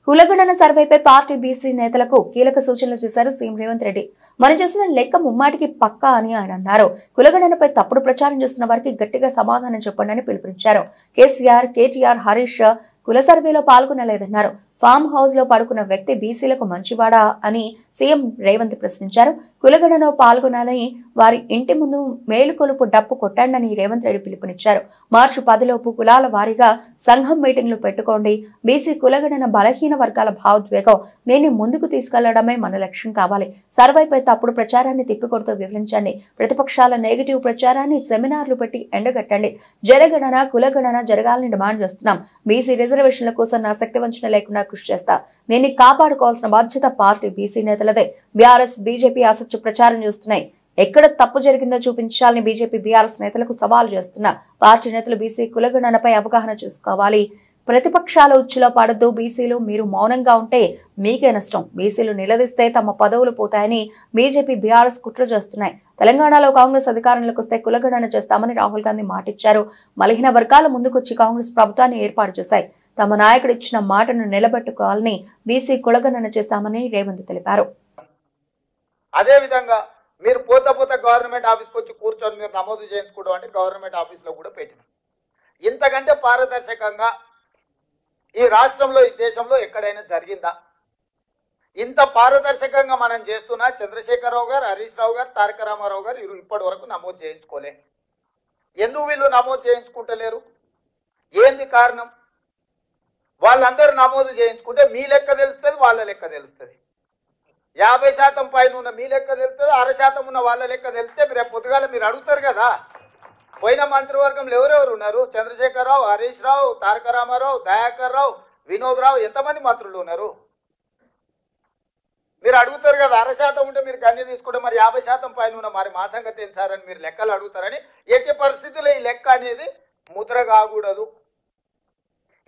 కులగణన సర్వేపై party BC నేతలకు కీలక సూచనలు చేశారు సీఎం రేవంత్ రెడ్డి. మనం చేసిన లెక్క ముమ్మాటికి పక్కా అని ఆయన అన్నారు. కులగణనపై తప్పుడు ప్రచారం చేస్తున్న వారికి గట్టిగా సమాధానం చెప్పండి అని పిలుపునిచ్చారు. కేసీఆర్, కేటీఆర్, హరీష్ కుల సర్వేలో పాల్గొనలేదన్నారు. ఫామ్ హౌస్ లో పడుకున్న వ్యక్తి బీసీలకు మంచివాడా అని సీఎం రేవంత్ ప్రశ్నించారు. కులగణనలో పాల్గొనాలని వారి ఇంటి ముందు మేలుకొలుపు డప్పు కొట్టండని రేవంత్ రెడ్డి పిలుపునిచ్చారు. మార్చి 10లోపు కులాల వారీగా సంఘం మీటింగ్లు పెట్టుకోండి. బీసీ కులగణన బలహీన వర్గాల భావోద్వేగం దీన్ని ముందుకు తీసుకెళ్లడమే మన లక్ష్యం కావాలి. సర్వేపై తప్పుడు ప్రచారాన్ని తిప్పికొడుతూ వివరించండి. ప్రతిపక్షాల నెగిటివ్ ప్రచారాన్ని సెమినార్లు పెట్టి ఎండగట్టండి. జనగణన కులగణన జరగాలని డిమాండ్ చేస్తున్నాం. బీసీ రిజర్వేషన్ల కోసం నా శక్తి వంచన లేకుండా కృషి చేస్తా. దీన్ని కాపాడుకోవాల్సిన బాధ్యత పార్టీ బీసీ నేతలదే. బీఆర్ఎస్, బీజేపీ అసత్య ప్రచారం చేస్తున్నాయి. ఎక్కడ తప్పు జరిగిందో చూపించాలని బీజేపీ, బీఆర్ఎస్ నేతలకు సవాల్ చేస్తున్నా. పార్టీ నేతలు బీసీ కులగణనపై అవగాహన చేసుకోవాలి. ప్రతిపక్షాల ఉచ్చులో పడద్దు. బీసీలు మీరు మౌనంగా ఉంటే మీకే నష్టం. బీసీలు నిలదీస్తే తమ పదవులు పోతాయని బీజేపీ, బీఆర్ఎస్ కుట్ర చేస్తున్నాయి. తెలంగాణలో కాంగ్రెస్ అధికారంలోకి వస్తే కులగణన చేస్తామని రాహుల్ గాంధీ మాటిచ్చారు. బలహీన వర్గాల ముందుకొచ్చి కాంగ్రెస్ ప్రభుత్వాన్ని ఏర్పాటు చేశాయి. తమ నాయకుడు ఇచ్చిన మాటను నిలబెట్టుకోవాలని బీసీ కులగణన చేశామని రేవంత్ తెలిపారు. అదే విధంగా మీరు పోత గవర్నమెంట్ ఆఫీస్కి వచ్చి కూర్చొని మీరు నమోదు చేయించుకోవడం అంటే గవర్నమెంట్ ఆఫీస్లో కూడా పెట్టినాం. ఇంతకంటే పారదర్శకంగా ఈ రాష్ట్రంలో, ఈ దేశంలో ఎక్కడైనా జరిగిందా? ఇంత పారదర్శకంగా మనం చేస్తున్నా చంద్రశేఖరరావు గారు, హరీష్ రావు గారు, తారక రామారావు గారు ఇప్పటి వరకు నమోదు చేయించుకోలే. ఎందుకు వీళ్ళు నమోదు చేయించుకుంటలేరు? ఏంది కారణం? వాళ్ళందరూ నమోదు చేయించుకుంటే మీ లెక్క తెలుస్తుంది, వాళ్ళ లెక్క తెలుస్తుంది. 50% పైన ఉన్న మీ లెక్క తెలుస్తుంది, 1% ఉన్న వాళ్ళ లెక్క తెలిస్తే రేపు పొద్దుగాల మీరు అడుగుతారు కదా, పోయిన మంత్రివర్గంలో ఎవరెవరు ఉన్నారు? చంద్రశేఖరరావు, హరీష్ రావు, తారక రామారావు, దయాకర్ రావు, వినోద్ రావు, ఎంతమంది మంత్రులు ఉన్నారు? మీరు అడుగుతారు కదా. 1% ఉంటే మీరు కన్య తీసుకుంటే మరి 50% పైన ఉన్న మరి మా సంగతి ఏం సార్ అని మీరు లెక్కలు అడుగుతారని. ఎట్టి పరిస్థితుల్లో ఈ లెక్క అనేది ముద్ర కాకూడదు,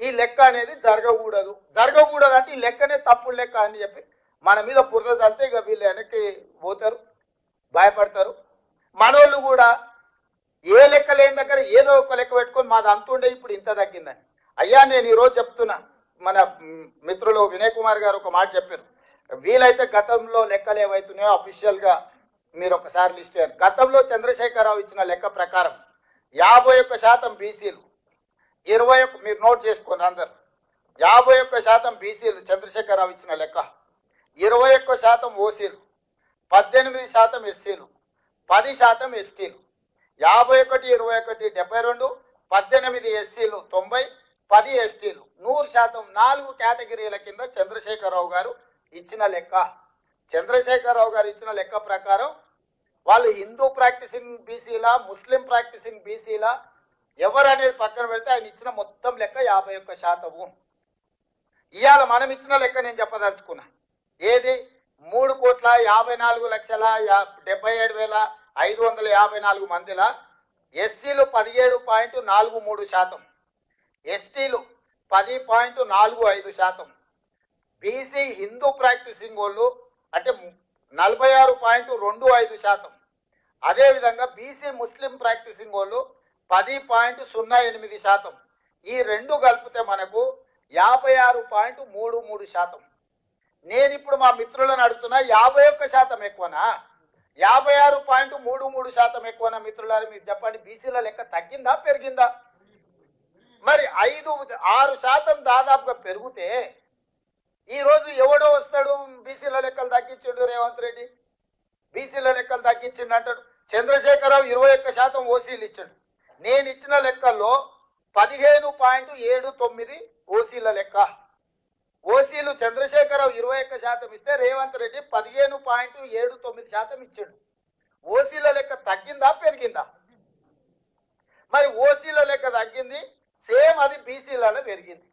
ఈ లెక్క అనేది జరగకూడదు అంటే ఈ లెక్కనే తప్పుడు లెక్క అని చెప్పి మన మీద బురద చల్లితే ఇక వీళ్ళు వెనక్కి పోతారు, భయపడతారు. మనోళ్ళు కూడా ఏ లెక్క లేని దగ్గర ఏదో ఒక లెక్క పెట్టుకొని మాది అంతుండే ఇప్పుడు ఇంత తగ్గిందని. అయ్యా నేను ఈరోజు చెప్తున్నా, మన మిత్రులు వినయ్ కుమార్ గారు ఒక మాట చెప్పారు. వీలైతే గతంలో లెక్కలు ఏవైతున్నాయో అఫీషియల్గా మీరు ఒకసారి లిస్ట్ చేయాలి. గతంలో చంద్రశేఖరరావు ఇచ్చిన లెక్క ప్రకారం 51% బీసీలు, 21 మీరు నోట్ చేసుకోండి అందరు, 51% బీసీలు చంద్రశేఖరరావు ఇచ్చిన లెక్క, 21% ఓసీలు, 18% ఎస్సీలు, 10% ఎస్టీలు, 51, 21, 72, 18 ఎస్సీలు, 90, 10 ఎస్టీలు, 100%. 4 కేటగిరీల కింద చంద్రశేఖరరావు గారు ఇచ్చిన లెక్క. చంద్రశేఖరరావు గారు ఇచ్చిన లెక్క ప్రకారం వాళ్ళు హిందూ ప్రాక్టీసింగ్ బీసీలా, ముస్లిం ప్రాక్టీసింగ్ బీసీలా, ఎవరు అనేది పక్కన పెడితే ఆయన ఇచ్చిన మొత్తం లెక్క 51%. ఇవాళ మనం ఇచ్చిన లెక్క నేను చెప్పదలుచుకున్నా. ఏది? 3,54,77,554 మందిలా ఎస్సీలు 17.43%, ఎస్టీలు 10.45%, బీసీ హిందూ ప్రాక్టీసింగ్ వాళ్ళు అంటే 46.25%, అదేవిధంగా బీసీ ముస్లిం ప్రాక్టీసింగ్ వాళ్ళు 10.08%. ఈ రెండు కలిపితే మనకు 56.33%. నేను ఇప్పుడు మా మిత్రులను అడుగుతున్నా, 51% ఎక్కువనా 56.33% ఎక్కువనా? మిత్రులారు మీరు చెప్పండి, బీసీల లెక్క తగ్గిందా పెరిగిందా? మరి 5-6% దాదాపుగా పెరిగితే ఈరోజు ఎవడో వస్తాడు బీసీల లెక్కలు తగ్గించిండు రేవంత్ రెడ్డి, బీసీల లెక్కలు తగ్గించిండు అంటాడు. చంద్రశేఖరరావు 21% ఓసీలు ఇచ్చాడు. నేను ఇచ్చిన లెక్కల్లో 15.79 ఓసీల లెక్క. ఓసీలు చంద్రశేఖరరావు 21% ఇస్తే రేవంత్ రెడ్డి 15.79% ఇచ్చాడు. ఓసీల లెక్క తగ్గిందా పెరిగిందా? మరి ఓసీల లెక్క తగ్గింది, సేమ్ అది బీసీలలో పెరిగింది.